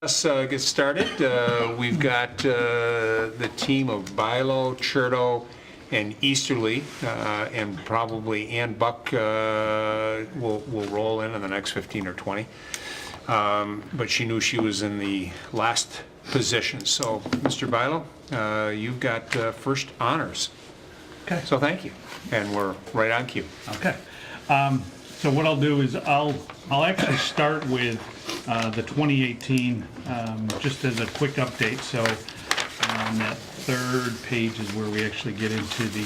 Let's get started. We've got the team of Bilo, Cherto, and Easterly, and probably Ann Buck will roll in the next 15 or 20. But she knew she was in the last position. So, Mr. Bilo, you've got first honors. Okay. So thank you. And we're right on cue. Okay. So what I'll do is I'll actually start with the 2018, just as a quick update. So on that third page is where we actually get into the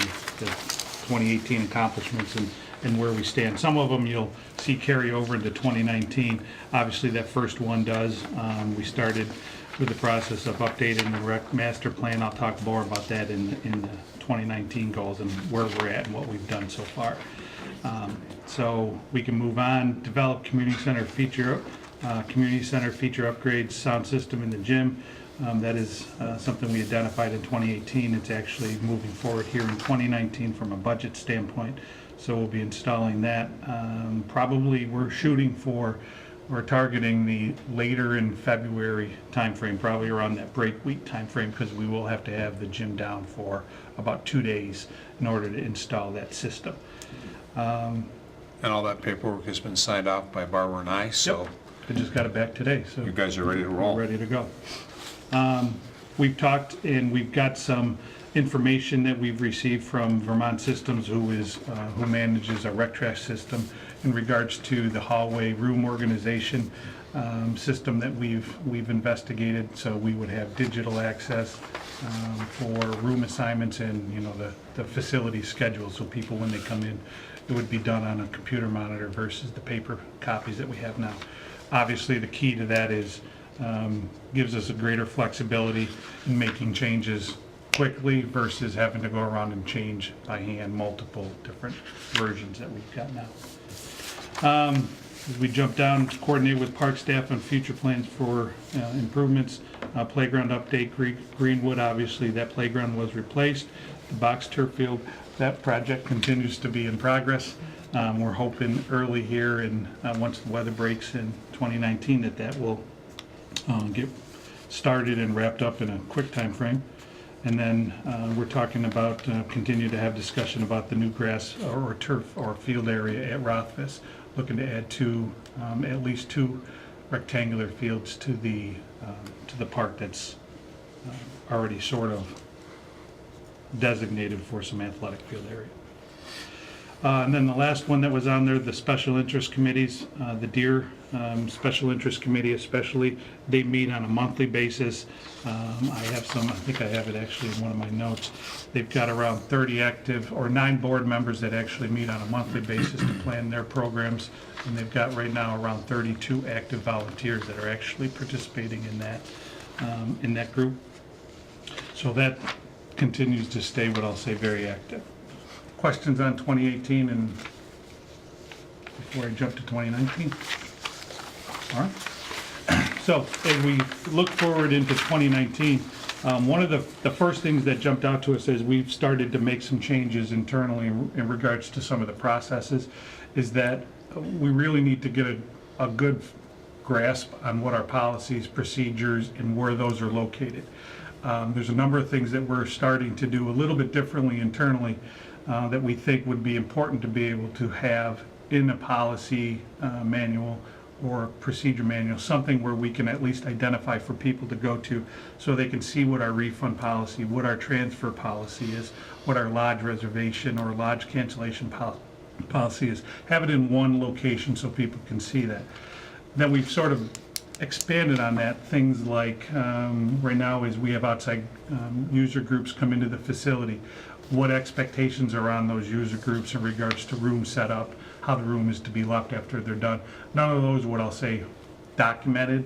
2018 accomplishments and where we stand. Some of them you'll see carry over into 2019. Obviously that first one does. We started with the process of updating the rec master plan. I'll talk more about that in the 2019 goals and where we're at and what we've done so far. So we can move on. Develop community center feature upgrades, sound system in the gym. That is something we identified in 2018. It's actually moving forward here in 2019 from a budget standpoint. So we'll be installing that. Probably we're targeting the later in February timeframe, probably around that break week timeframe, because we will have to have the gym down for about 2 days in order to install that system. And all that paperwork has been signed off by Barbara and I, so Yep. I just got it back today, so you guys are ready to roll. we're ready to go. We've talked and we've got some information that we've received from Vermont Systems, who manages our rec trash system, in regards to the hallway room organization system that we've investigated. So we would have digital access for room assignments and the facility schedule. So people, when they come in, it would be done on a computer monitor versus the paper copies that we have now. Obviously, the key to that is gives us a greater flexibility in making changes quickly versus having to go around and change by hand multiple different versions that we've got now. As we jump down, to coordinate with park staff on future plans for improvements. Playground update, Greenwood, obviously that playground was replaced. The box turf field, that project continues to be in progress. We're hoping early here, and once the weather breaks in 2019, that will get started and wrapped up in a quick time frame. And then we're talking about, continue to have discussion about the new grass or turf or field area at Rothfuss, looking to add at least two rectangular fields to the park that's already sort of designated for some athletic field area. And then the last one that was on there, the special interest committees, the Deer Special Interest Committee especially, they meet on a monthly basis. I think I have it actually in one of my notes. They've got around 30 active, or 9 board members that actually meet on a monthly basis to plan their programs. And they've got right now around 32 active volunteers that are actually participating in that group. So that continues to stay, what I'll say, very active. Questions on 2018 and before I jump to 2019? All right. So as we look forward into 2019, one of the first things that jumped out to us as we've started to make some changes internally in regards to some of the processes is that we really need to get a good grasp on what our policies, procedures, and where those are located. There's a number of things that we're starting to do a little bit differently internally that we think would be important to be able to have in a policy manual or procedure manual, something where we can at least identify for people to go to so they can see what our refund policy, what our transfer policy is, what our lodge reservation or lodge cancellation policy is. Have it in one location so people can see that. Then we've sort of expanded on that. Things like right now is we have outside user groups come into the facility. What expectations are on those user groups in regards to room setup, how the room is to be left after they're done. None of those, what I'll say, documented.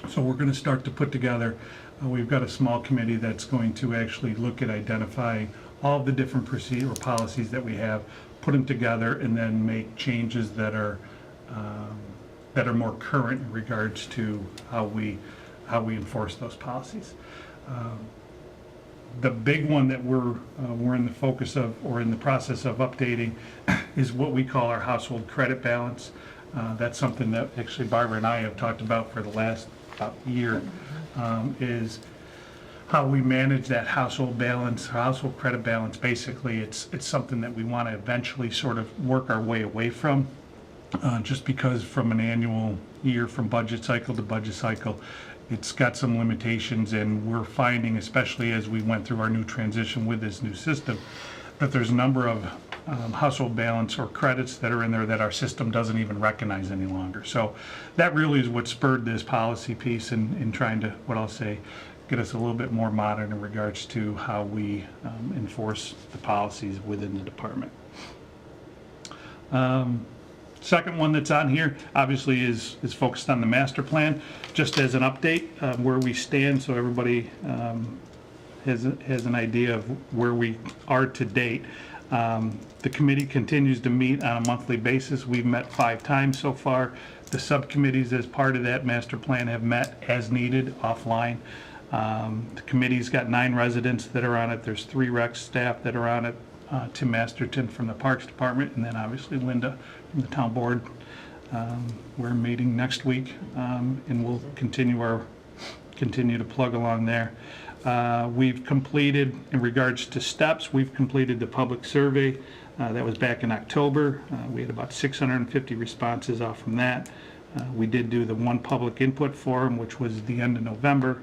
So we're going to start to put together, we've got a small committee that's going to actually look at identifying all the different procedure or policies that we have, put them together, and then make changes that are more current in regards to how we enforce those policies. The big one that we're in the focus of, or in the process of updating, is what we call our household credit balance. That's something that actually Barbara and I have talked about for the last about year, is how we manage that household balance, household credit balance. Basically, it's something that we want to eventually sort of work our way away from, just because from an annual year, from budget cycle to budget cycle, it's got some limitations, and we're finding, especially as we went through our new transition with this new system, that there's a number of household balance or credits that are in there that our system doesn't even recognize any longer. So that really is what spurred this policy piece in trying to, what I'll say, get us a little bit more modern in regards to how we enforce the policies within the department. Second one that's on here, obviously, is focused on the master plan, just as an update where we stand, so everybody has an idea of where we are to date. The committee continues to meet on a monthly basis. We've met 5 times so far. The subcommittees, as part of that master plan, have met as needed offline. The committee's got 9 residents that are on it. There's 3 rec staff that are on it. Tim Masterton from the Parks Department, and then obviously Linda from the Town Board. We're meeting next week, and we'll continue to plug along there. We've completed, in regards to steps, we've completed the public survey. That was back in October. We had about 650 responses off from that. We did do the 1 public input forum, which was the end of November.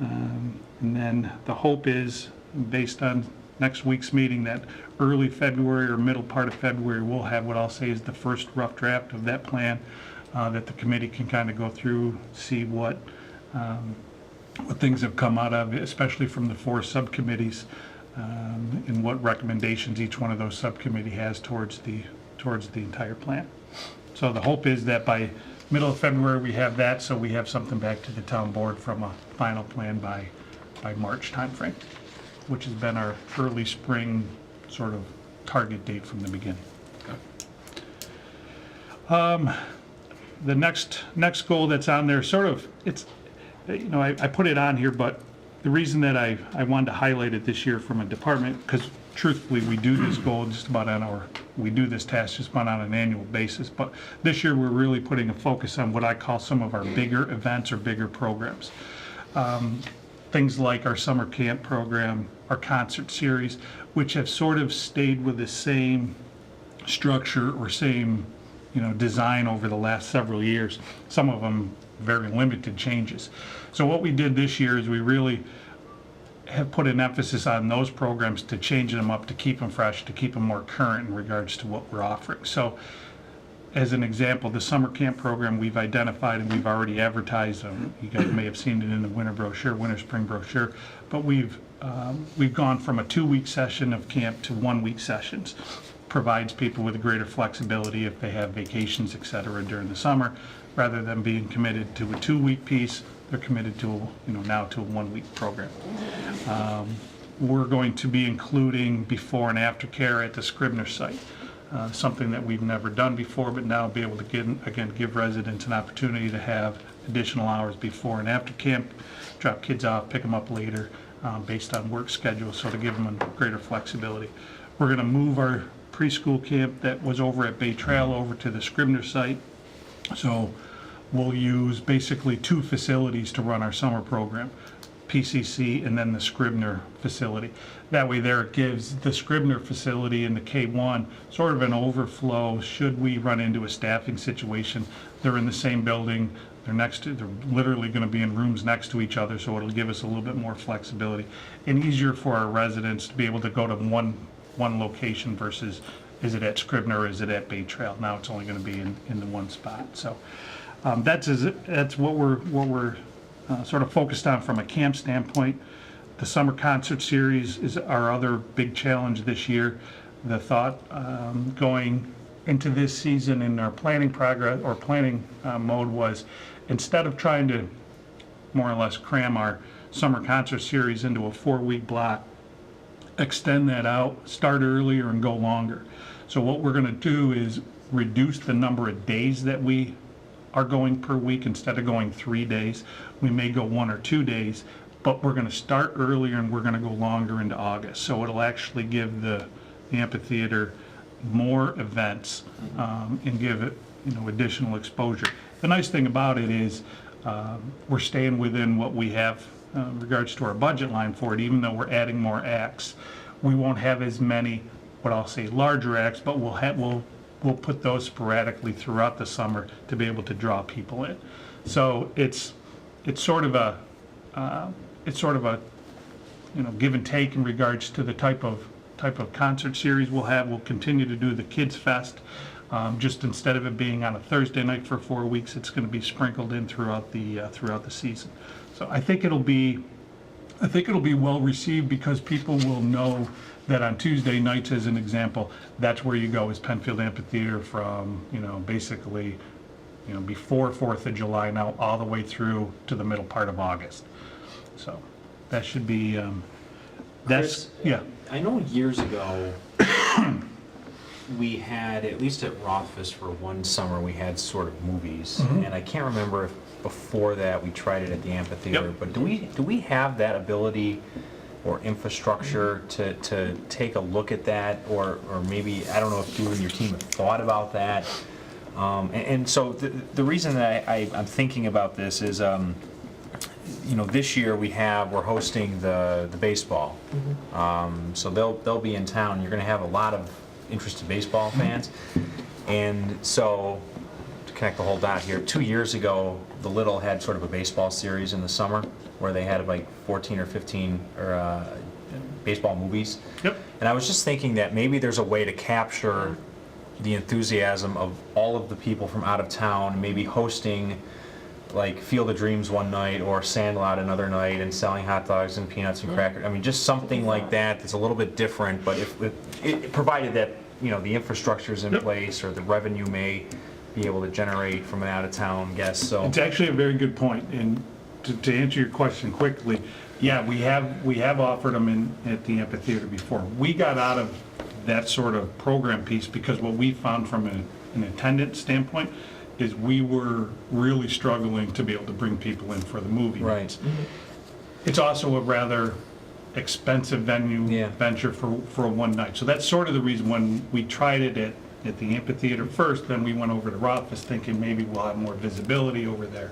And then the hope is, based on next week's meeting, that early February or middle part of February, we'll have what I'll say is the first rough draft of that plan that the committee can kind of go through, see what things have come out of, especially from the 4 subcommittees, and what recommendations each one of those subcommittee has towards the entire plan. So the hope is that by middle of February we have that, so we have something back to the town board from a final plan by March timeframe, which has been our early spring sort of target date from the beginning. The next goal that's on there, sort of, it's, you know, I put it on here, but the reason that I wanted to highlight it this year from a department, because truthfully, we do this goal just about we do this task just about on an annual basis, but this year we're really putting a focus on what I call some of our bigger events or bigger programs. Things like our summer camp program, our concert series, which have sort of stayed with the same structure or same, you know, design over the last several years. Some of them very limited changes. So what we did this year is we really have put an emphasis on those programs to change them up, to keep them fresh, to keep them more current in regards to what we're offering. So as an example, the summer camp program we've identified and we've already advertised. You guys may have seen it in the winter spring brochure, but we've gone from a 2-week session of camp to 1-week sessions. Provides people with a greater flexibility if they have vacations, etc. during the summer, rather than being committed to a 2-week piece. They're committed to, you know, now to a 1-week program. We're going to be including before and after care at the Scribner site. Something that we've never done before, but now be able to give residents an opportunity to have additional hours before and after camp, drop kids off, pick them up later, based on work schedule, so to give them a greater flexibility. We're going to move our preschool camp that was over at Bay Trail over to the Scribner site. So we'll use basically 2 facilities to run our summer program, PCC and then the Scribner facility. That way there it gives the Scribner facility and the K1 sort of an overflow should we run into a staffing situation. They're in the same building, they're literally going to be in rooms next to each other, so it'll give us a little bit more flexibility and easier for our residents to be able to go to one location versus is it at Scribner or is it at Bay Trail. Now it's only going to be in the one spot. So that's what we're sort of focused on from a camp standpoint. The summer concert series is our other big challenge this year. The thought going into this season in our planning mode was, instead of trying to more or less cram our summer concert series into a 4-week block, extend that out, start earlier and go longer. So what we're going to do is reduce the number of days that we are going per week. Instead of going 3 days, we may go 1 or 2 days, but we're going to start earlier and we're going to go longer into August. So it'll actually give the amphitheater more events and give it, you know, additional exposure. The nice thing about it is we're staying within what we have in regards to our budget line for it, even though we're adding more acts. We won't have as many, what I'll say, larger acts, but we'll put those sporadically throughout the summer to be able to draw people in. So it's sort of a give and take in regards to the type of concert series we'll have. We'll continue to do the Kids Fest. Just instead of it being on a Thursday night for 4 weeks, it's going to be sprinkled in throughout the season. So I think it'll be well received, because people will know that on Tuesday nights, as an example, that's where you go, is Penfield Amphitheater from basically before 4th of July now all the way through to the middle part of August. So that should be Chris, yeah. I know years ago, we had, at least at Rothfuss for one summer, we had sort of movies. And I can't remember if before that we tried it at the amphitheater. Yep. But do we have that ability or infrastructure to take a look at that? Or maybe, I don't know if you and your team have thought about that. And so the reason that I'm thinking about this is, this year we're hosting the baseball. So they'll be in town. You're going to have a lot of interested baseball fans. And so, to connect the whole dot here, 2 years ago, the Little had sort of a baseball series in the summer where they had like 14 or 15 baseball movies. Yep. And I was just thinking that maybe there's a way to capture the enthusiasm of all of the people from out of town, maybe hosting like Field of Dreams one night or Sandlot another night, and selling hot dogs and peanuts and crackers. I mean, just something like that that's a little bit different, but if it provided that the infrastructure's in place, or the revenue may be able to generate from an out-of-town guest. So It's actually a very good point. And to answer your question quickly, yeah, we have offered them at the amphitheater before. We got out of that sort of program piece because what we found from an attendance standpoint is we were really struggling to be able to bring people in for the movie nights. It's also a rather expensive venture for a one night. So that's sort of the reason when we tried it at the amphitheater first, then we went over to Rothfuss thinking maybe we'll have more visibility over there.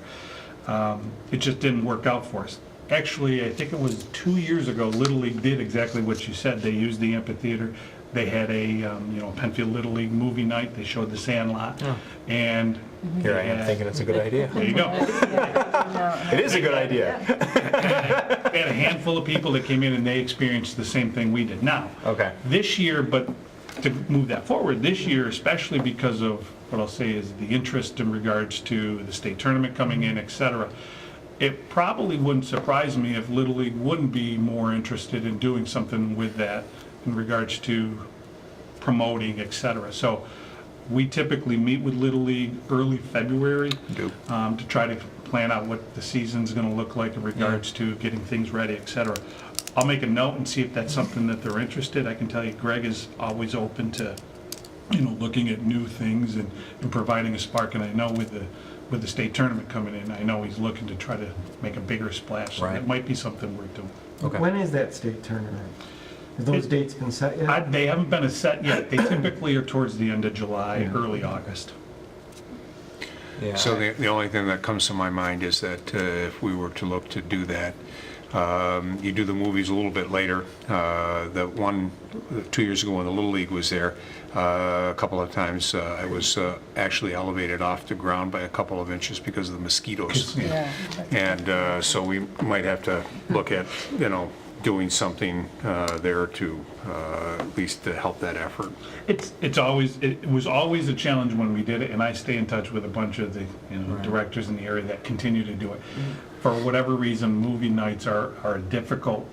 It just didn't work out for us. Actually, I think it was 2 years ago, Little League did exactly what you said. They used the amphitheater. They had a Penfield Little League movie night. They showed the Sandlot, and here I am thinking it's a good idea. there you go. It is a good idea. They had a handful of people that came in and they experienced the same thing we did. Now, this year, but to move that forward, this year, especially because of what I'll say is the interest in regards to the state tournament coming in, etc., it probably wouldn't surprise me if Little League wouldn't be more interested in doing something with that in regards to promoting, etc. So we typically meet with Little League early February to try to plan out what the season's going to look like in regards to getting things ready, etc. I'll make a note and see if that's something that they're interested. I can tell you Greg is always open to looking at new things and providing a spark. And I know with the state tournament coming in, I know he's looking to try to make a bigger splash. So that might be something we're doing. When is that state tournament? Have those dates been set yet? They haven't been set yet. They typically are towards the end of July, early August. Yeah. So the only thing that comes to my mind is that if we were to look to do that, you do the movies a little bit later. 2 years ago when the Little League was there, a couple of times I was actually elevated off the ground by a couple of inches because of the mosquitoes. And so we might have to look at, doing something there to at least to help that effort. It was always a challenge when we did it, and I stay in touch with a bunch of the directors in the area that continue to do it. For whatever reason, movie nights are a difficult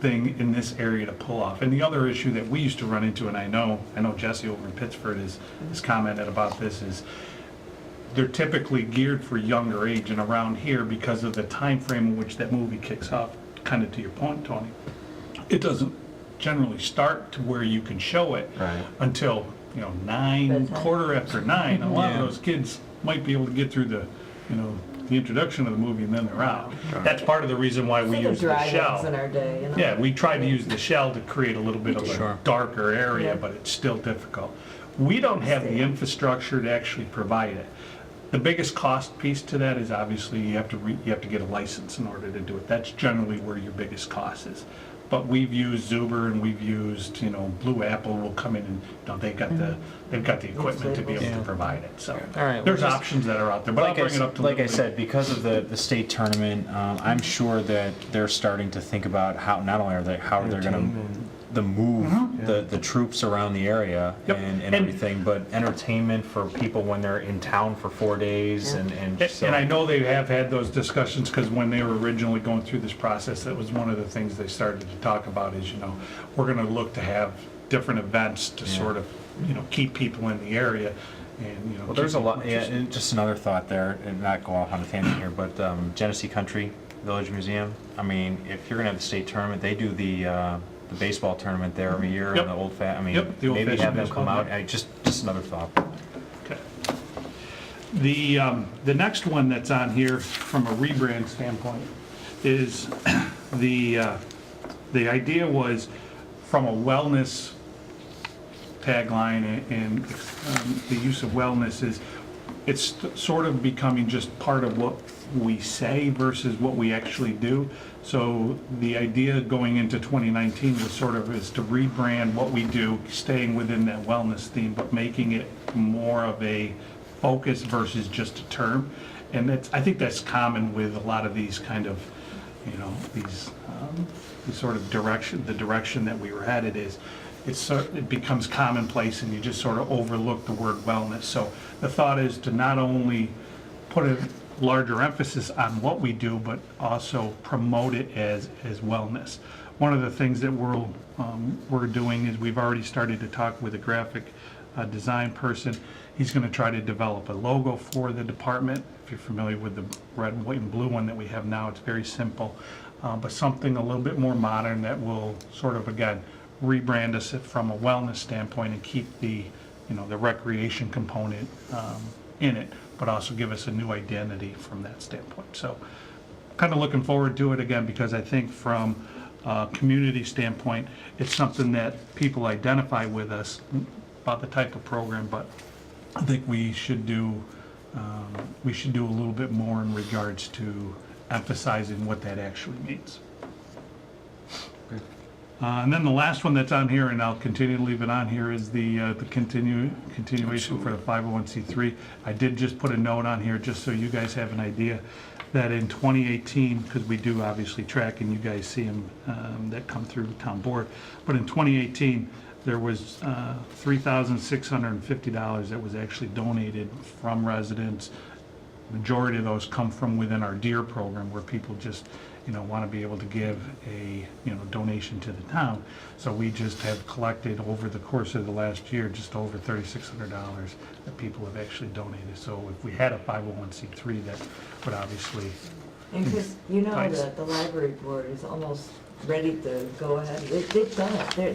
thing in this area to pull off. And the other issue that we used to run into, and I know Jesse over in Pittsford has commented about this, is they're typically geared for younger age, and around here, because of the time frame in which that movie kicks off, kind of to your point, Tony, it doesn't generally start to where you can show it until 9, quarter after 9. A lot of those kids might be able to get through the introduction of the movie and then they're out. That's part of the reason why we use the shell. In our day, Yeah, we try to use the shell to create a little bit of a darker area, but it's still difficult. We don't have the infrastructure to actually provide it. The biggest cost piece to that is obviously you have to get a license in order to do it. That's generally where your biggest cost is. But we've used Zuber and we've used, Blue Apple will come in and, they've got the equipment to be able to provide it, so. All right, There's well, just- options that are out there, but I'll bring it up to. Like I Lily. said, because of the state tournament, I'm sure that they're starting to think about how, not only how they're gonna move the troops around the area Yep. and everything, but entertainment for people when they're in town for 4 days and so. And I know they have had those discussions, because when they were originally going through this process, that was one of the things they started to talk about is, we're gonna look to have different events to sort of, keep people in the area and, Well, there's a keep lot, people yeah, interested. and just another thought there, and not go off on a tangent here, but Genesee Country Village Museum, I mean, if you're gonna have the state tournament, they do the baseball tournament there every year, Yep. and the I mean, Yep, the maybe old-fashioned have them baseball, come out, yeah. just another thought. Okay. The next one that's on here from a rebrand standpoint is the idea was from a wellness tagline and the use of wellness is it's sort of becoming just part of what we say versus what we actually do. So the idea going into 2019 was sort of is to rebrand what we do, staying within that wellness theme, but making it more of a focus versus just a term. And I think that's common with a lot of these kind of, these sort of the direction that we were headed is, it becomes commonplace and you just sort of overlook the word wellness. So the thought is to not only put a larger emphasis on what we do, but also promote it as wellness. One of the things that we're doing is we've already started to talk with a graphic design person. He's going to try to develop a logo for the department. If you're familiar with the red, white, and blue one that we have now, it's very simple, but something a little bit more modern that will sort of, again, rebrand us from a wellness standpoint and keep the recreation component in it, but also give us a new identity from that standpoint. So kind of looking forward to it again, because I think from a community standpoint, it's something that people identify with us about the type of program, but I think we should do a little bit more in regards to emphasizing what that actually means. And then the last one that's on here, and I'll continue to leave it on here, is the continuation for the 501c3. I did just put a note on here just so you guys have an idea that in 2018, because we do obviously track and you guys see them that come through town board, but in 2018, there was $3,650 that was actually donated from residents. Majority of those come from within our DEER program, where people just want to be able to give a donation to the town. So we just have collected over the course of the last year just over $3,600 that people have actually donated. So if we had a 501c3, that would obviously. And Chris, Nice. the library board is almost ready to go ahead. They've done it. They're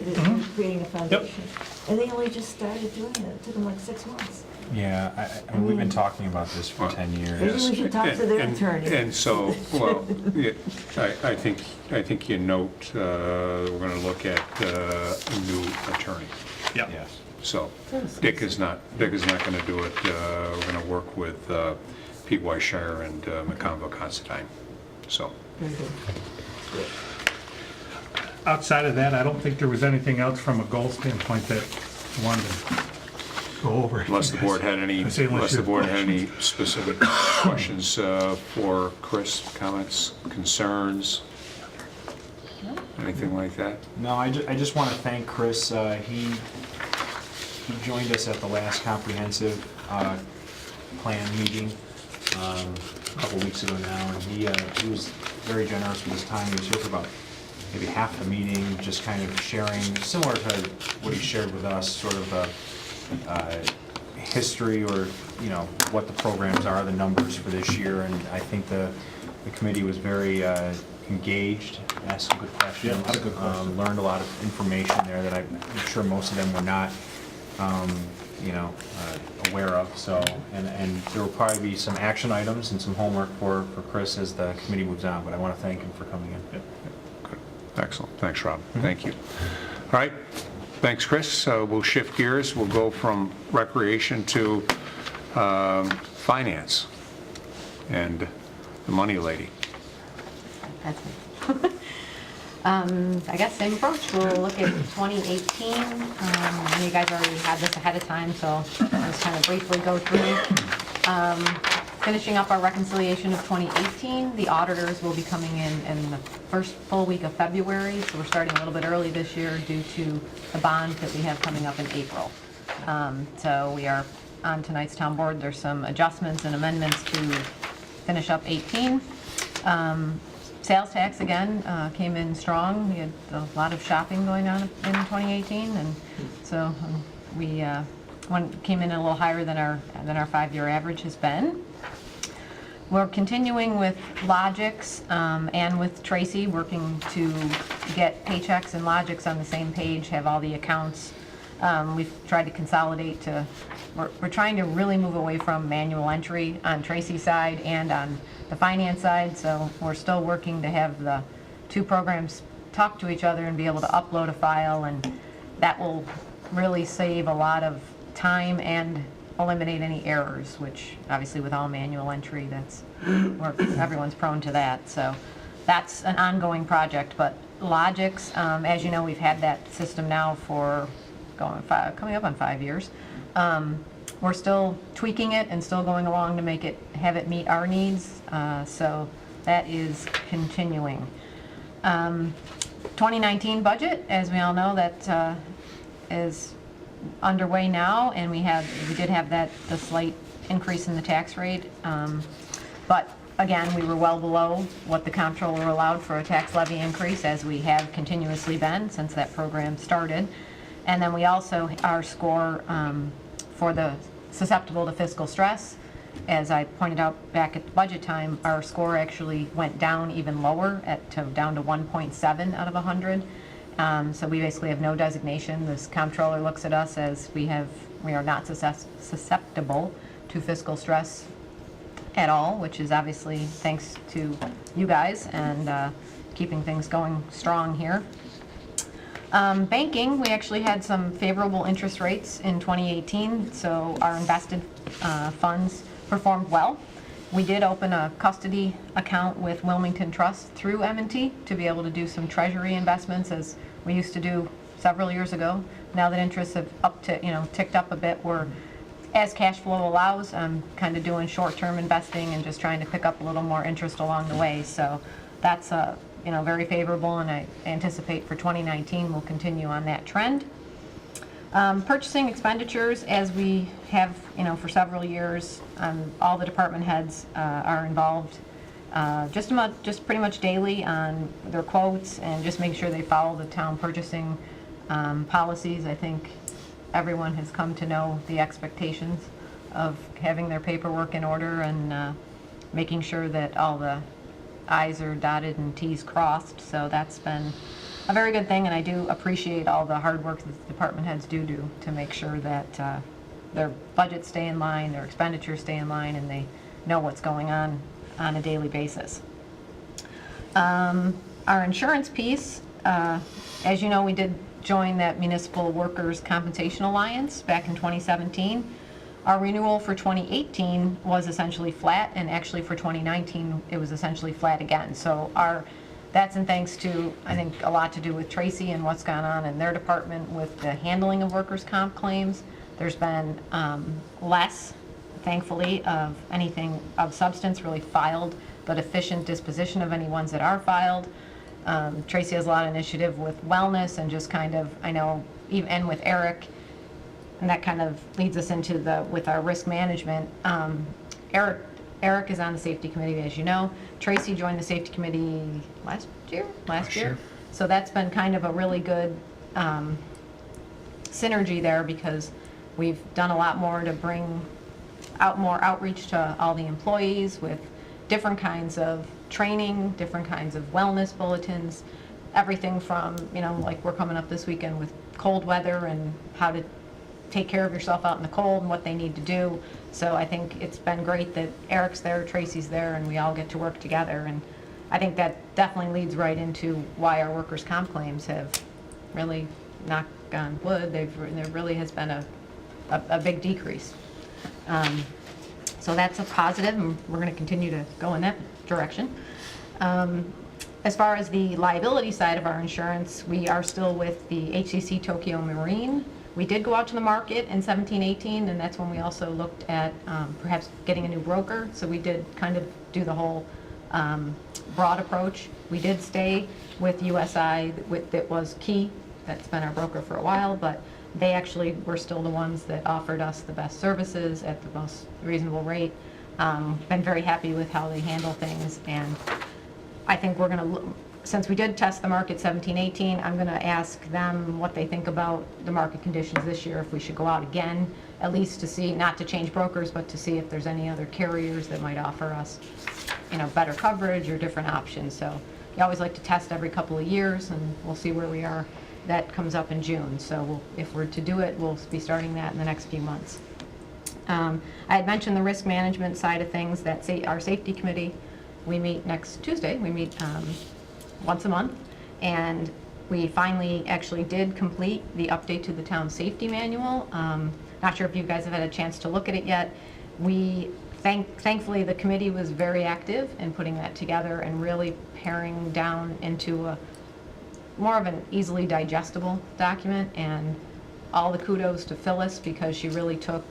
creating a foundation. And they only just started doing it. It took them like 6 months. Yeah, I mean, we've been talking about this for 10 years. Maybe we should talk to their attorney. And so, well, yeah, I think you note, we're going to look at a new attorney. Yeah. Yes. So Dick is not going to do it. We're going to work with Pete Weisshire and McConville Constantine. So, Very good. Outside of that, I don't think there was anything else from a goal standpoint that I wanted to go over. unless the board had any, I say unless you have specific questions for Chris, comments, concerns, anything like that? No, I just want to thank Chris. He joined us at the last comprehensive plan meeting a couple weeks ago now, and he was very generous with his time. He was here for about maybe half the meeting, just kind of sharing, similar to what he shared with us, sort of history or, what the programs are, the numbers for this year, and I think the committee was very engaged, asked some good questions. Yeah, a lot of good questions. Learned a lot of information there that I'm sure most of them were not, aware of, so, and there will probably be some action items and some homework for Chris as the committee moves on, but I want to thank him for coming in. Good. Excellent. Thanks, Rob. Thank you. All right. Thanks, Chris. We'll shift gears. We'll go from recreation to Finance and the money lady. That's me. I guess same approach. We'll look at 2018. You guys already had this ahead of time, so I'll just kind of briefly go through. Finishing up our reconciliation of 2018, the auditors will be coming in the first full week of February, so we're starting a little bit early this year due to the bond that we have coming up in April. So we are on tonight's town board. There's some adjustments and amendments to finish up 18. Sales tax, again, came in strong. We had a lot of shopping going on in 2018, and so we came in a little higher than our 5-year average has been. We're continuing with Logix and with Tracy, working to get Paychex and Logix on the same page, have all the accounts. We've tried to consolidate to, we're trying to really move away from manual entry on Tracy's side and on the finance side, so we're still working to have the two programs talk to each other and be able to upload a file, and that will really save a lot of time and eliminate any errors, which obviously with all manual entry, everyone's prone to that. So that's an ongoing project. But Logix, as you know, we've had that system now for coming up on 5 years. We're still tweaking it and still going along to have it meet our needs. So that is continuing. 2019 budget, as we all know, that is underway now, and we did have the slight increase in the tax rate, but again, we were well below what the Comptroller allowed for a tax levy increase, as we have continuously been since that program started. And then we also, our score for the susceptible to fiscal stress, as I pointed out back at the budget time, our score actually went down even lower, down to 1.7 out of 100. So we basically have no designation. This Comptroller looks at us as we are not susceptible to fiscal stress at all, which is obviously thanks to you guys and keeping things going strong here. Banking, we actually had some favorable interest rates in 2018, so our invested funds performed well. We did open a custody account with Wilmington Trust through M&T to be able to do some treasury investments, as we used to do several years ago. Now that interests have ticked up a bit, as cash flow allows, I'm kind of doing short-term investing and just trying to pick up a little more interest along the way. So that's very favorable, and I anticipate for 2019 we'll continue on that trend. Purchasing expenditures, as we have for several years, all the department heads are involved just pretty much daily on their quotes and just make sure they follow the town purchasing policies. I think everyone has come to know the expectations of having their paperwork in order and making sure that all the I's are dotted and T's crossed. So that's been a very good thing, and I do appreciate all the hard work that the department heads do to make sure that their budgets stay in line, their expenditures stay in line, and they know what's going on a daily basis. Our insurance piece, as you know, we did join that Municipal Workers' Compensation Alliance back in 2017. Our renewal for 2018 was essentially flat, and actually for 2019 it was essentially flat again. So that's in thanks to, I think, a lot to do with Tracy and what's gone on in their department with the handling of workers' comp claims. There's been less, thankfully, of anything of substance really filed, but efficient disposition of any ones that are filed. Tracy has a lot of initiative with wellness and just kind of, I know, and with Eric, and that kind of leads us into with our risk management. Eric is on the safety committee, as you know. Tracy joined the safety committee last year. So that's been kind of a really good synergy there, because we've done a lot more to bring out more outreach to all the employees with different kinds of training, different kinds of wellness bulletins, everything from, like we're coming up this weekend with cold weather and how to take care of yourself out in the cold and what they need to do. So I think it's been great that Eric's there, Tracy's there, and we all get to work together. And I think that definitely leads right into why our workers' comp claims have really, knock on wood, there really has been a big decrease. So that's a positive, and we're going to continue to go in that direction. As far as the liability side of our insurance, we are still with the HCC Tokyo Marine. We did go out to the market in 17-18, and that's when we also looked at perhaps getting a new broker. So we did kind of do the whole broad approach. We did stay with USI, that was Key. That's been our broker for a while, but they actually were still the ones that offered us the best services at the most reasonable rate. Been very happy with how they handle things, and I think we're going to, since we did test the market 17-18, I'm going to ask them what they think about the market conditions this year, if we should go out again, at least to see, not to change brokers, but to see if there's any other carriers that might offer us, better coverage or different options. So you always like to test every couple of years, and we'll see where we are. That comes up in June, so if we're to do it, we'll be starting that in the next few months. I had mentioned the risk management side of things, that our safety committee, we meet next Tuesday. We meet once a month, and we finally actually did complete the update to the town safety manual. Not sure if you guys have had a chance to look at it yet. Thankfully, the committee was very active in putting that together and really paring down into a more of an easily digestible document, and all the kudos to Phyllis, because she really took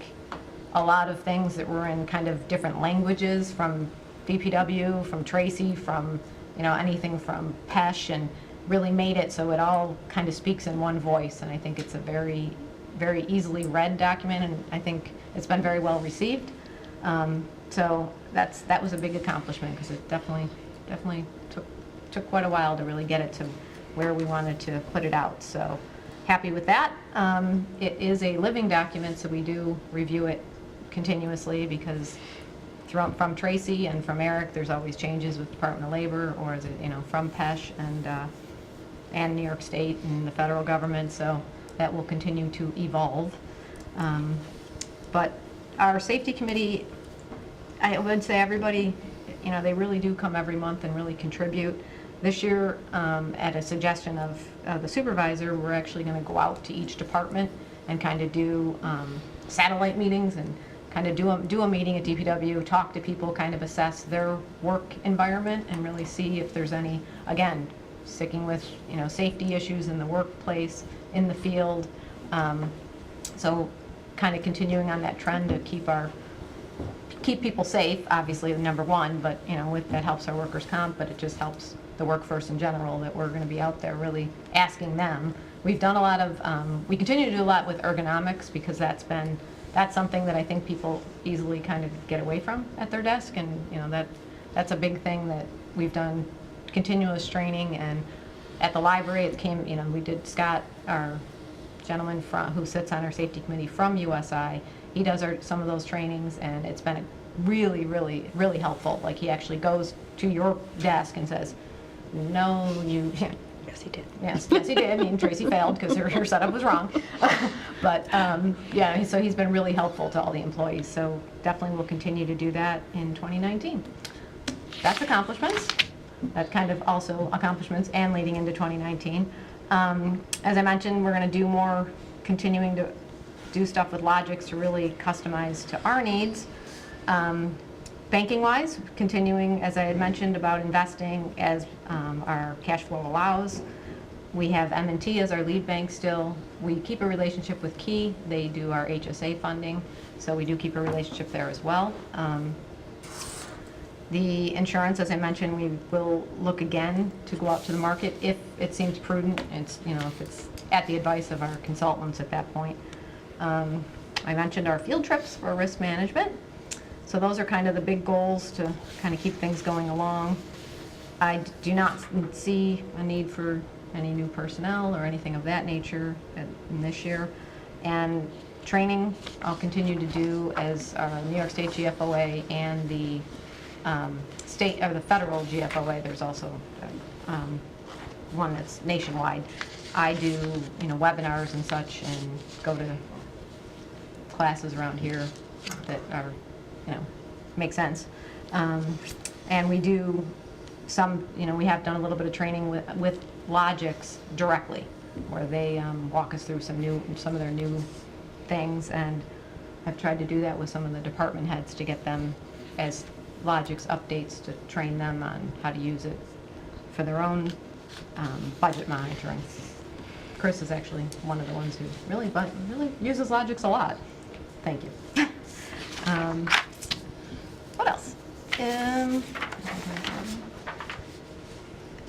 a lot of things that were in kind of different languages from DPW, from Tracy, from anything from PESH, and really made it so it all kind of speaks in one voice. And I think it's a very, very easily read document, and I think it's been very well received. So that was a big accomplishment, because it definitely took quite a while to really get it to where we wanted to put it out. So happy with that. It is a living document, so we do review it continuously, because from Tracy and from Eric, there's always changes with Department of Labor, or is it, from PESH and New York State and the federal government, so that will continue to evolve. But our safety committee, I would say everybody, they really do come every month and really contribute. This year, at a suggestion of the supervisor, we're actually going to go out to each department and kind of do satellite meetings, and kind of do a meeting at DPW, talk to people, kind of assess their work environment, and really see if there's any, again, sticking with safety issues in the workplace, in the field. So kind of continuing on that trend to keep people safe, obviously the number one, but that helps our workers' comp, but it just helps the workforce in general, that we're going to be out there really asking them. We've done a lot of, we continue to do a lot with ergonomics, because that's something that I think people easily kind of get away from at their desk, and that's a big thing that we've done continuous training. And at the library, it came, we did, Scott, our gentleman who sits on our safety committee from USI, he does some of those trainings, and it's been really, really, really helpful. Like, he actually goes to your desk and says, no, you, Yes, he did. yes, he did. I mean, Tracy failed because her setup was wrong. But yeah, so he's been really helpful to all the employees. So definitely we'll continue to do that in 2019. That's accomplishments. That kind of also accomplishments and leading into 2019. As I mentioned, we're going to do more, continuing to do stuff with Logix to really customize to our needs. Banking-wise, continuing, as I had mentioned, about investing as our cash flow allows. We have M&T as our lead bank still. We keep a relationship with Key. They do our HSA funding, so we do keep a relationship there as well. The insurance, as I mentioned, we will look again to go out to the market if it seems prudent. It's, if it's at the advice of our consultants at that point. I mentioned our field trips for risk management. So those are kind of the big goals to kind of keep things going along. I do not see a need for any new personnel or anything of that nature in this year. And training, I'll continue to do as our New York State GFOA and the state or the federal GFOA. There's also one that's nationwide. I do, webinars and such, and go to classes around here that are, make sense. And we do some, we have done a little bit of training with Logix directly, where they walk us through some of their new things. And I've tried to do that with some of the department heads to get them as Logix updates to train them on how to use it for their own budget monitoring. Chris is actually one of the ones who really uses Logix a lot. Thank you. What else?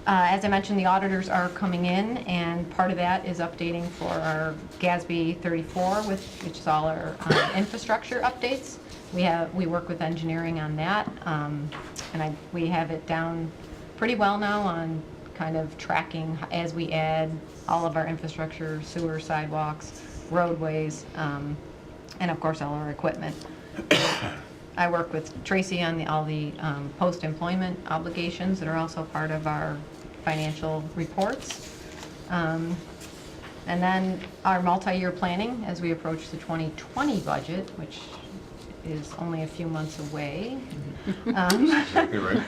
As I mentioned, the auditors are coming in, and part of that is updating for our GASB 34, which is all our infrastructure updates. We work with engineering on that, and we have it down pretty well now on kind of tracking as we add all of our infrastructure, sewer, sidewalks, roadways, and of course all our equipment. I work with Tracy on all the post-employment obligations that are also part of our financial reports. And then our multi-year planning as we approach the 2020 budget, which is only a few months away. Exactly right.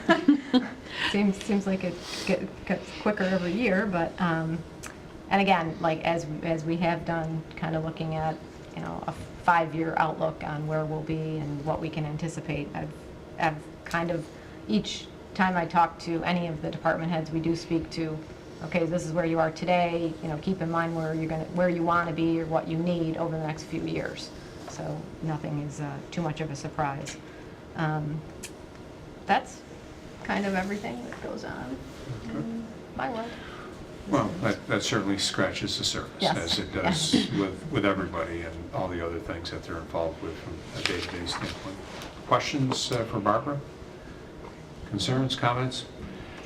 Seems like it gets quicker every year, but, and again, like as we have done, kind of looking at, a 5-year outlook on where we'll be and what we can anticipate. I've kind of, each time I talk to any of the department heads, we do speak to, okay, this is where you are today, keep in mind where you want to be or what you need over the next few years. So nothing is too much of a surprise. That's kind of everything that goes on in my world. Well, that certainly scratches the surface, Yes. as it does with everybody and all the other things that they're involved with from a day-to-day standpoint. Questions for Barbara? Concerns, comments?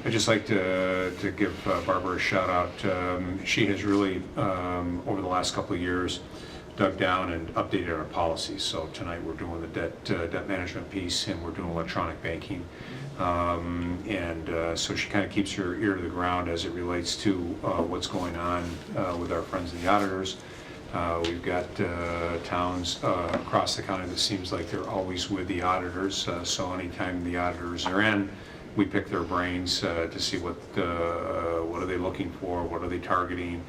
I'd just like to give Barbara a shout out. She has really, over the last couple of years, dug down and updated our policies. So tonight we're doing the debt management piece, and we're doing electronic banking. So she kind of keeps her ear to the ground as it relates to what's going on with our friends in the auditors. We've got towns across the county that seems like they're always with the auditors. So anytime the auditors are in, we pick their brains to see what are they looking for, what are they targeting,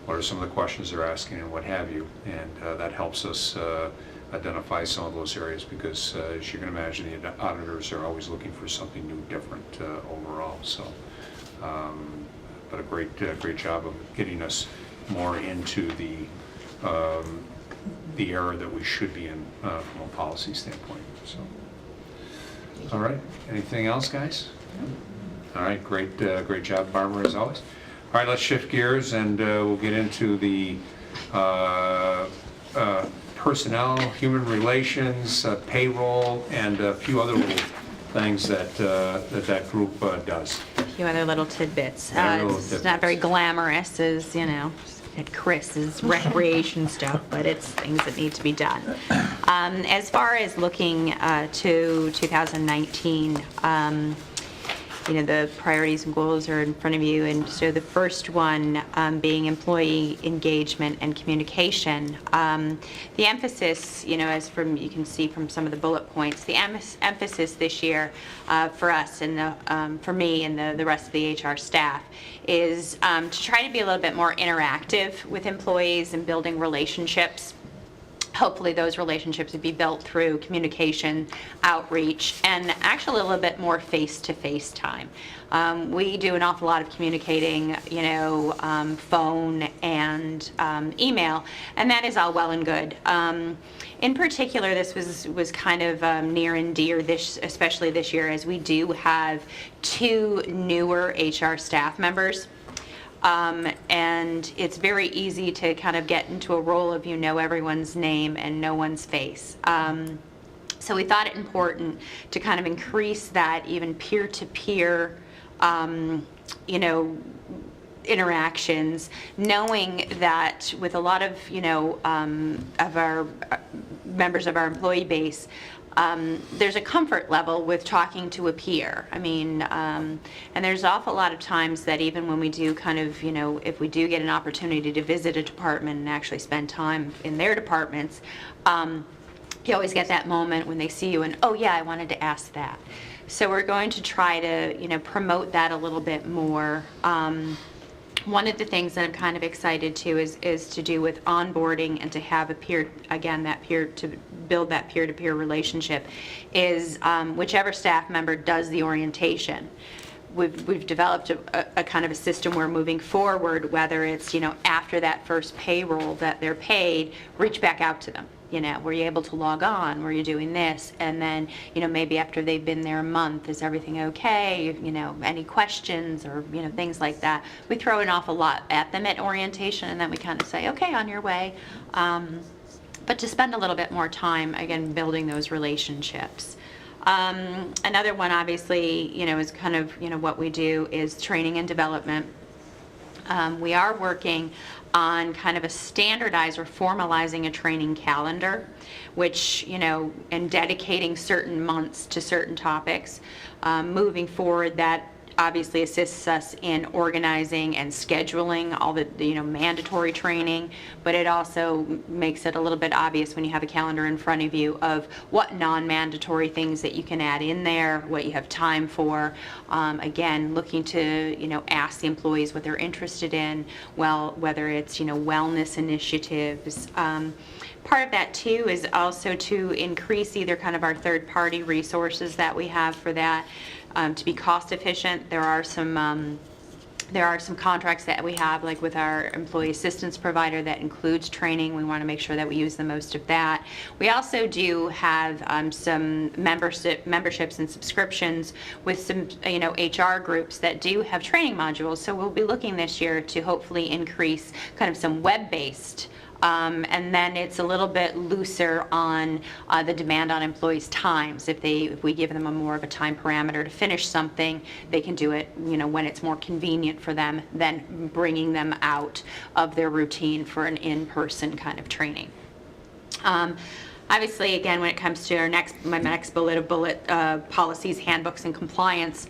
what are some of the questions they're asking, and what have you. And that helps us identify some of those areas, because as you can imagine, the auditors are always looking for something new, different overall. So, but a great job of getting us more into the era that we should be in from a policy standpoint. So, all right. Anything else, guys? All right. Great job, Barbara, as always. All right. Let's shift gears, and we'll get into the personnel, human relations, payroll, and a few other little things that group does. A few other little tidbits. Yeah, little It's tidbits. not very glamorous as, at Chris's recreation stuff, but it's things that need to be done. As far as looking to 2019, the priorities and goals are in front of you, and so the first one being employee engagement and communication. The emphasis, as you can see from some of the bullet points, the emphasis this year for us and for me and the rest of the HR staff is to try to be a little bit more interactive with employees and building relationships. Hopefully those relationships would be built through communication, outreach, and actually a little bit more face-to-face time. We do an awful lot of communicating, phone and email, and that is all well and good. In particular, this was kind of near and dear, especially this year, as we do have 2 newer HR staff members. And it's very easy to kind of get into a role of everyone's name and no one's face. So we thought it important to kind of increase that even peer-to-peer, interactions, knowing that with a lot of, of our members of our employee base, there's a comfort level with talking to a peer. And there's an awful lot of times that even when we do kind of, if we do get an opportunity to visit a department and actually spend time in their departments, you always get that moment when they see you and, oh yeah, I wanted to ask that. So we're going to try to, promote that a little bit more One of the things that I'm kind of excited to is to do with onboarding and to have a to build that peer-to-peer relationship is whichever staff member does the orientation. We've developed a kind of a system where moving forward, whether it's, after that first payroll that they're paid, reach back out to them. Were you able to log on? Were you doing this? And then, maybe after they've been there a month, is everything okay? Any questions or, things like that. We throw an awful lot at them at orientation, and then we kind of say, okay, on your way. But to spend a little bit more time, again, building those relationships. Another one, obviously, is kind of, what we do is training and development. We are working on kind of a standardized or formalizing a training calendar, which, and dedicating certain months to certain topics. Moving forward, that obviously assists us in organizing and scheduling all the mandatory training, but it also makes it a little bit obvious when you have a calendar in front of you of what non-mandatory things that you can add in there, what you have time for. Again, looking to ask the employees what they're interested in, whether it's wellness initiatives. Part of that too is also to increase either kind of our third-party resources that we have for that. To be cost efficient, there are some contracts that we have, like with our employee assistance provider, that includes training. We want to make sure that we use the most of that. We also do have some memberships and subscriptions with some HR groups that do have training modules. So we'll be looking this year to hopefully increase kind of some web-based. And then it's a little bit looser on the demand on employees' times. If we give them more of a time parameter to finish something, they can do it, when it's more convenient for them than bringing them out of their routine for an in-person kind of training. Obviously, again, when it comes to my next bullet, policies, handbooks, and compliance,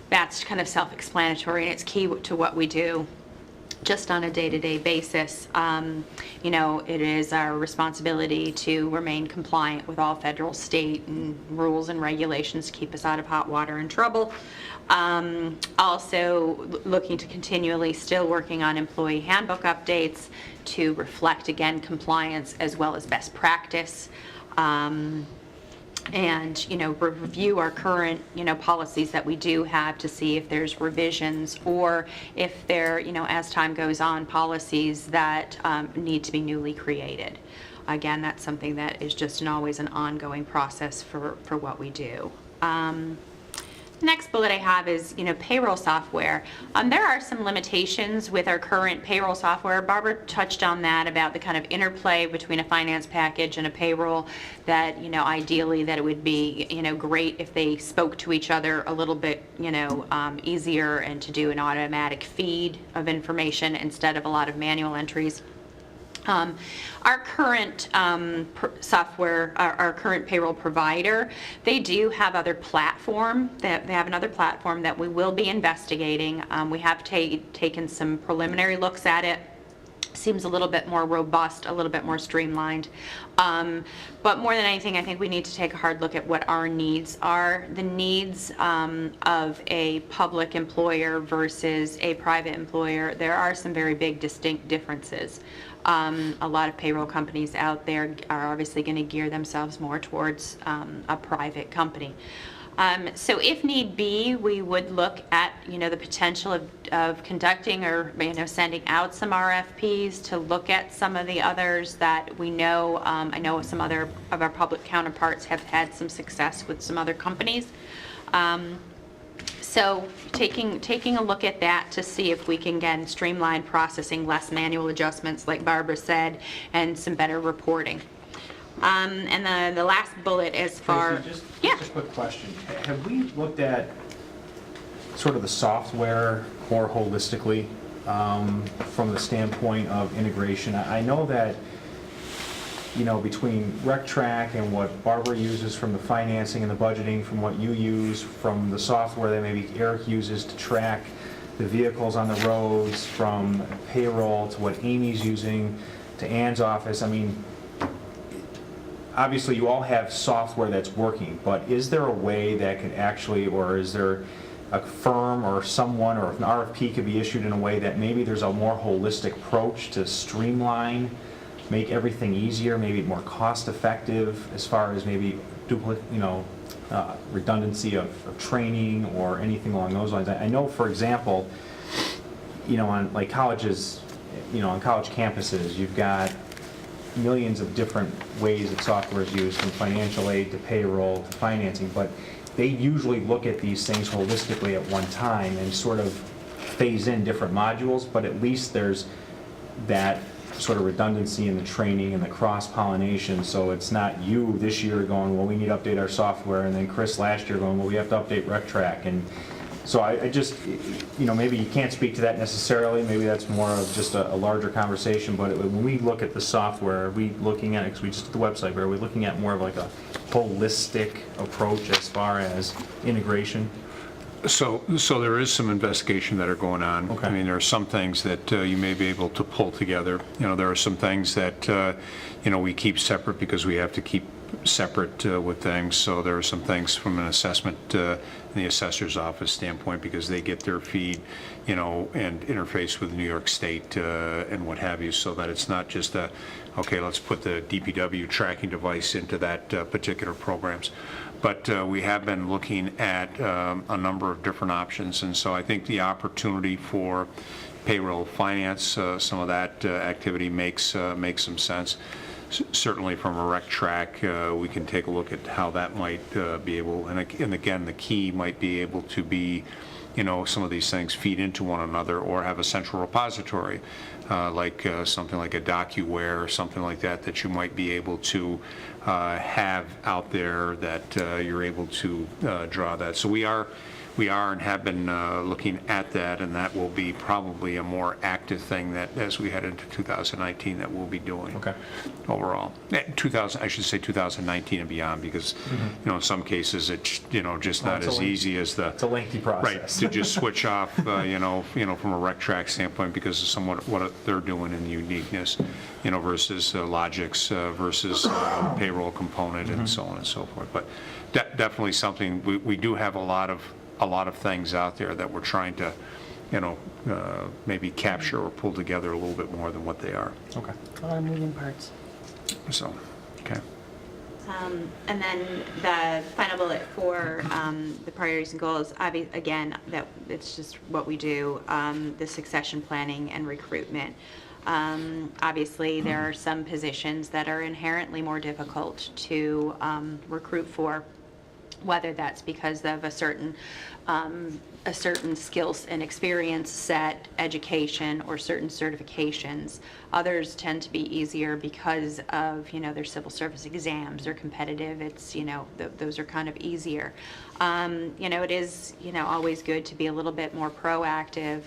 that's kind of self-explanatory, and it's key to what we do. Just on a day-to-day basis, it is our responsibility to remain compliant with all federal, state, and rules and regulations to keep us out of hot water and trouble. Also looking to continually still working on employee handbook updates to reflect, again, compliance as well as best practice. And review our current policies that we do have to see if there's revisions, or if there as time goes on, policies that need to be newly created. Again, that's something that is just always an ongoing process for what we do. Next bullet I have is, payroll software. There are some limitations with our current payroll software. Barbara touched on that, about the kind of interplay between a finance package and a payroll, that, ideally that it would be, great if they spoke to each other a little bit, easier, and to do an automatic feed of information instead of a lot of manual entries. Our current software, our current payroll provider, they do have other platform. They have another platform that we will be investigating. We have taken some preliminary looks at it. Seems a little bit more robust, a little bit more streamlined. But more than anything, I think we need to take a hard look at what our needs are. The needs of a public employer versus a private employer, there are some very big distinct differences. A lot of payroll companies out there are obviously going to gear themselves more towards a private company. So if need be, we would look at, the potential of conducting or, sending out some RFPs to look at some of the others that we know. I know some other of our public counterparts have had some success with some other companies. So taking a look at that to see if we can, again, streamline processing, less manual adjustments, like Barbara said, and some better reporting. And the last bullet as far... Tracy, yeah. just a quick question. Have we looked at sort of the software more holistically from the standpoint of integration? I know that, between RecTrack and what Barbara uses from the financing and the budgeting, from what you use, from the software that maybe Eric uses to track the vehicles on the roads, from payroll to what Amy's using to Ann's office, obviously you all have software that's working, but is there a way that could actually, or is there a firm or someone, or an RFP could be issued in a way that maybe there's a more holistic approach to streamline, make everything easier, maybe more cost-effective as far as maybe redundancy of training or anything along those lines. I know, for example, on like colleges, on college campuses, you've got millions of different ways that software is used, from financial aid to payroll to financing, but they usually look at these things holistically at one time and sort of phase in different modules, but at least there's that sort of redundancy in the training and the cross-pollination, so it's not you this year going, well, we need to update our software, and then Chris last year going, well, we have to update RecTrack. And so I just, maybe you can't speak to that necessarily, maybe that's more of just a larger conversation, but when we look at the software, are we looking at, because we just did the website, but are we looking at more of like a holistic approach as far as integration? So there is some investigation that are going on. Okay. I mean, there are some things that you may be able to pull together. There are some things that, we keep separate because we have to keep separate with things. So there are some things from an assessment in the assessor's office standpoint, because they get their feed, and interface with New York State and what have you, so that it's not just okay, let's put the DPW tracking device into that particular programs. But we have been looking at a number of different options, and so I think the opportunity for payroll finance, some of that activity makes some sense. Certainly from a RecTrack, we can take a look at how that might be able, and again, the key might be able to be, some of these things feed into one another, or have a central repository, like something like a DocuWare or something like that you might be able to have out there that you're able to draw that. So we are and have been looking at that, and that will be probably a more active thing that, as we head into 2019, that we'll be doing. Okay. Overall. 2019 and beyond, because, in some cases, it's, just not as easy as the... It's a lengthy process. Right, to just switch off, from a RecTrack standpoint, because of somewhat what they're doing in uniqueness, versus Logix, versus payroll component, and so on and so forth. But definitely something, we do have a lot of things out there that we're trying to, maybe capture or pull together a little bit more than what they are. Okay. A lot of moving parts. So, okay. And then the final bullet for the priorities and goals, again, that it's just what we do, the succession planning and recruitment. Obviously, there are some positions that are inherently more difficult to recruit for, whether that's because of a certain skills and experience set, education, or certain certifications. Others tend to be easier because of, their civil service exams. They're competitive. It's, those are kind of easier. It is, always good to be a little bit more proactive.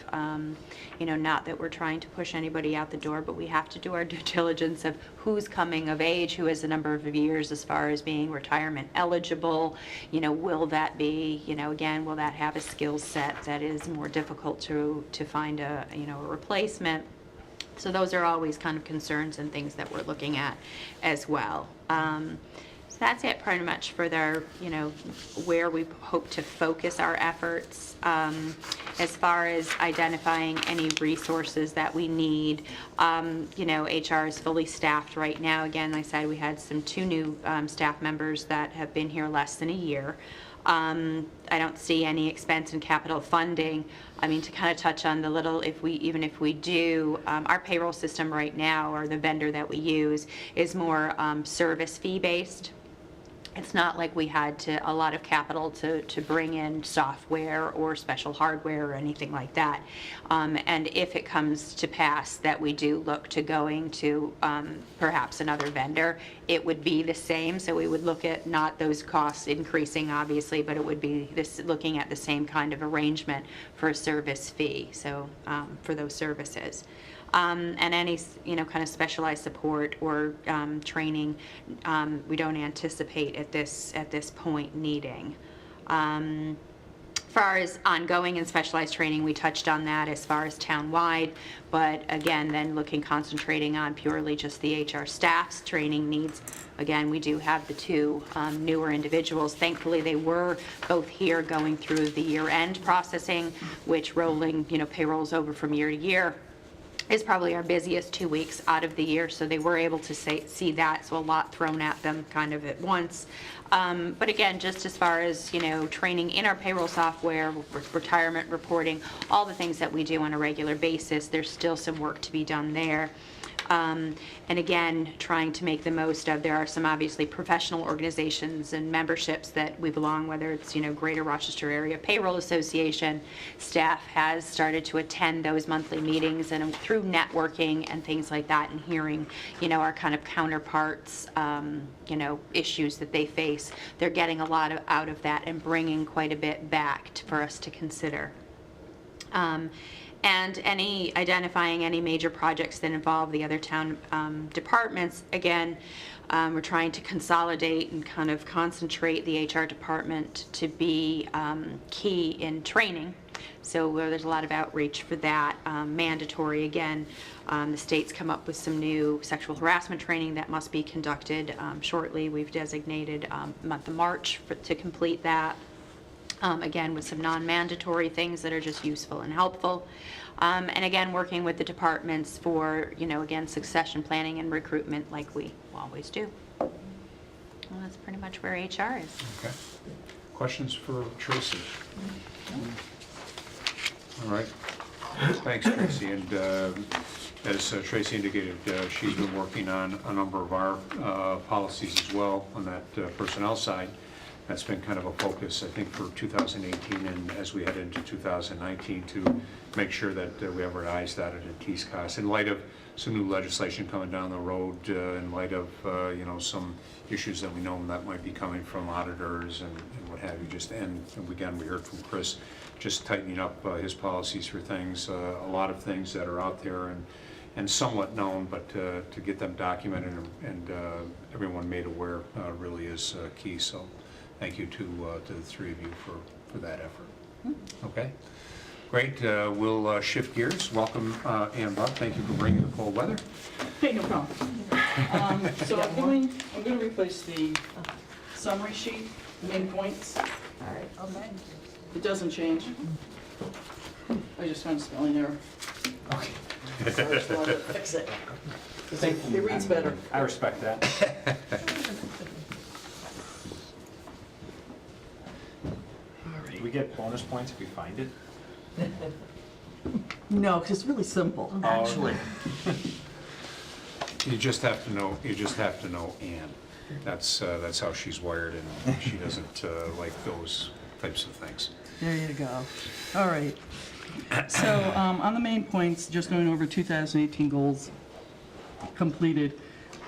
Not that we're trying to push anybody out the door, but we have to do our due diligence of who's coming of age, who has a number of years as far as being retirement eligible. Will that be, again, will that have a skill set that is more difficult to find a replacement? So those are always kind of concerns and things that we're looking at as well. So that's it pretty much for their, where we hope to focus our efforts. As far as identifying any resources that we need, HR is fully staffed right now. Again, I said we had two new staff members that have been here less than a year. I don't see any expense in capital funding. I mean, to kind of touch on the little, even if we do, our payroll system right now, or the vendor that we use, is more service fee based. It's not like we had a lot of capital to bring in software or special hardware or anything like that. And if it comes to pass that we do look to going to perhaps another vendor, it would be the same. So we would look at not those costs increasing, obviously, but it would be looking at the same kind of arrangement for a service fee, so for those services. And any, kind of specialized support or training, we don't anticipate at this point needing. As far as ongoing and specialized training, we touched on that as far as townwide, but again, then concentrating on purely just the HR staff's training needs. Again, we do have the two newer individuals. Thankfully, they were both here going through the year-end processing, which rolling, payrolls over from year to year is probably our busiest 2 weeks out of the year, so they were able to see that, so a lot thrown at them kind of at once. But again, just as far as, training in our payroll software, retirement reporting, all the things that we do on a regular basis, there's still some work to be done there. And again, trying to make the most of, there are some obviously professional organizations and memberships that we belong, whether it's, Greater Rochester Area Payroll Association. Staff has started to attend those monthly meetings, and through networking and things like that, and hearing, our kind of counterparts, issues that they face. They're getting a lot out of that and bringing quite a bit back for us to consider. And identifying any major projects that involve the other town departments. Again, we're trying to consolidate and kind of concentrate the HR department to be key in training. So there's a lot of outreach for that, mandatory again. The state's come up with some new sexual harassment training that must be conducted shortly. We've designated month of March to complete that. Again, with some non-mandatory things that are just useful and helpful. And again, working with the departments for, again, succession planning and recruitment like we always do. Well, that's pretty much where HR is. Okay. Questions for Tracy? All right. Thanks, Tracy. And as Tracy indicated, she's been working on a number of our policies as well on that personnel side. That's been kind of a focus, I think, for 2018 and as we head into 2019 to make sure that we have our I's dotted and T's crossed. In light of some new legislation coming down the road, in light of, some issues that we know that might be coming from auditors and what have you, and again, we heard from Chris, just tightening up his policies for things, a lot of things that are out there and somewhat known, but to get them documented and everyone made aware really is key. So thank you to the three of you for that effort. Okay, great. We'll shift gears. Welcome, Ann Buck. Thank you for bringing the cold weather. Hey, no problem. So I'm going to replace the summary sheet, main points. All right. Okay. It doesn't change. I just found a spelling error. Okay. I just wanted to fix it. It reads better. I respect that. Do we get bonus points if we find it? No, because it's really simple, actually. You just have to know. You just have to know Ann. That's how she's wired, and she doesn't like those types of things. There you go. All right. So on the main points, just going over 2018 goals completed.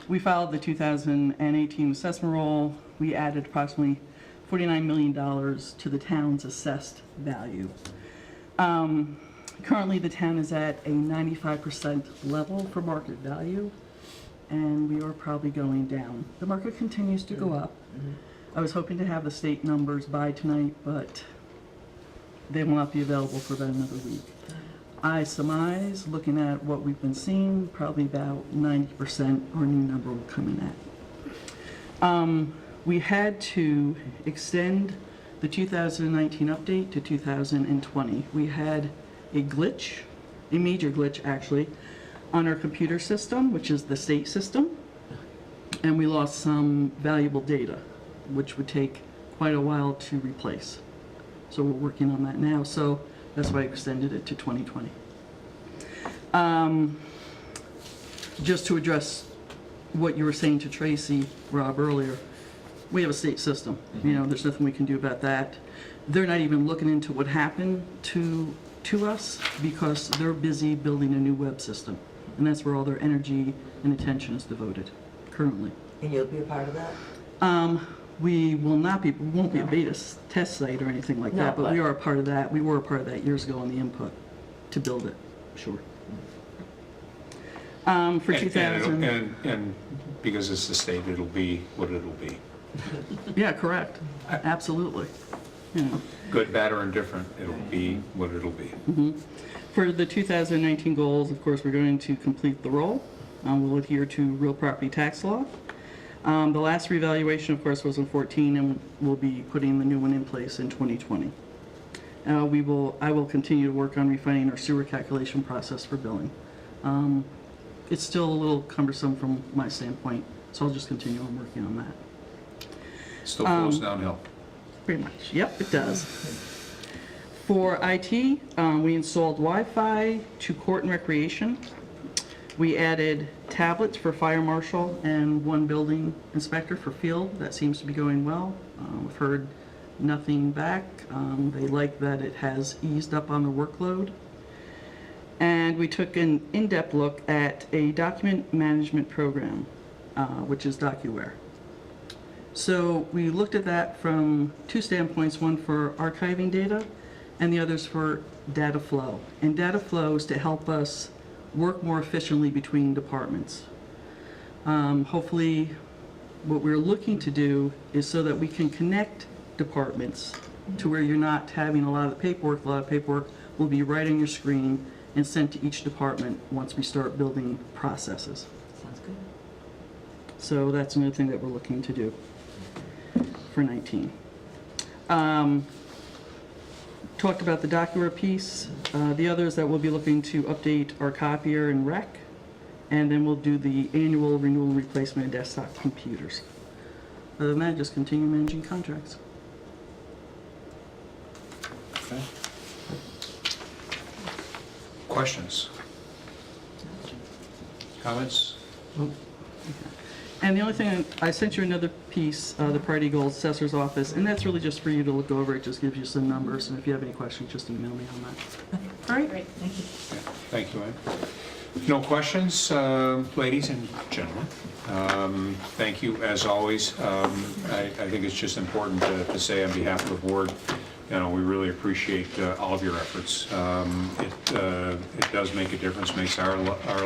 We filed the 2018 assessment roll. We added approximately $49 million to the town's assessed value. Currently, the town is at a 95% level for market value, and we are probably going down. The market continues to go up. I was hoping to have the state numbers by tonight, but they will not be available for about another week. I surmise, looking at what we've been seeing, probably about 90% our new number will come in at. We had to extend the 2019 update to 2020. We had a glitch, a major glitch actually, on our computer system, which is the state system, and we lost some valuable data, which would take quite a while to replace. So we're working on that now, so that's why I extended it to 2020. Just to address what you were saying to Tracy, Rob, earlier, we have a state system. There's nothing we can do about that. They're not even looking into what happened to us because they're busy building a new web system. And that's where all their energy and attention is devoted currently. And you'll be a part of that? We won't be a beta test site or anything like that, but we are a part of that. We were a part of that years ago on the input to build it, sure. For 2000. And because it's the state, it'll be what it'll be. Yeah, correct. Absolutely. you know. Good, bad, or indifferent, it'll be what it'll be. For the 2019 goals, of course, we're going to complete the roll. We'll adhere to real property tax law. The last revaluation, of course, was in 14, and we'll be putting the new one in place in 2020. I will continue to work on refining our sewer calculation process for billing. It's still a little cumbersome from my standpoint, so I'll just continue on working on that. Still flows downhill. Pretty much, yep, it does. For IT, we installed Wi-Fi to court and recreation. We added tablets for fire marshal and one building inspector for field. That seems to be going well. We've heard nothing back. They like that it has eased up on the workload. And we took an in-depth look at a document management program, which is DocuWare. So we looked at that from two standpoints, one for archiving data and the other's for data flow. And data flow is to help us work more efficiently between departments. Hopefully, what we're looking to do is so that we can connect departments to where you're not having a lot of paperwork. A lot of paperwork will be right on your screen and sent to each department once we start building processes. Sounds good. So that's another thing that we're looking to do for 19. Talked about the DocuWare piece. The others that we'll be looking to update our copier and rec, and then we'll do the annual renewal and replacement of desktop computers. Other than that, just continue managing contracts. Okay. Questions? Comments? And the only thing, I sent you another piece, the Priority Goals Assessor's Office, and that's really just for you to look over. It just gives you some numbers, and if you have any questions, just email me on that. All right? Great. Thank you. Thank you, Ann. No questions, ladies and gentlemen. Thank you, as always. I think it's just important to say on behalf of the board, you know, we really appreciate all of your efforts. It does make a difference, makes our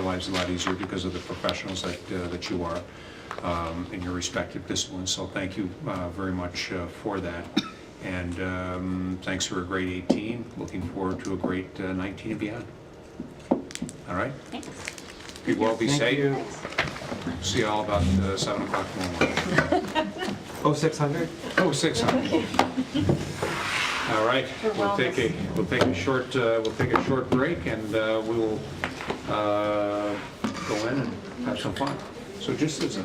lives a lot easier because of the professionals that you are in your respective disciplines. So thank you very much for that. And thanks for a great 18. Looking forward to a great 19 and beyond. All right? Thanks. Be well, be Thank safe. you. See you all about 7 o'clock tomorrow morning. 0600? Oh, 600. All right, we'll take a short break, and we will go in and have some fun. So just as a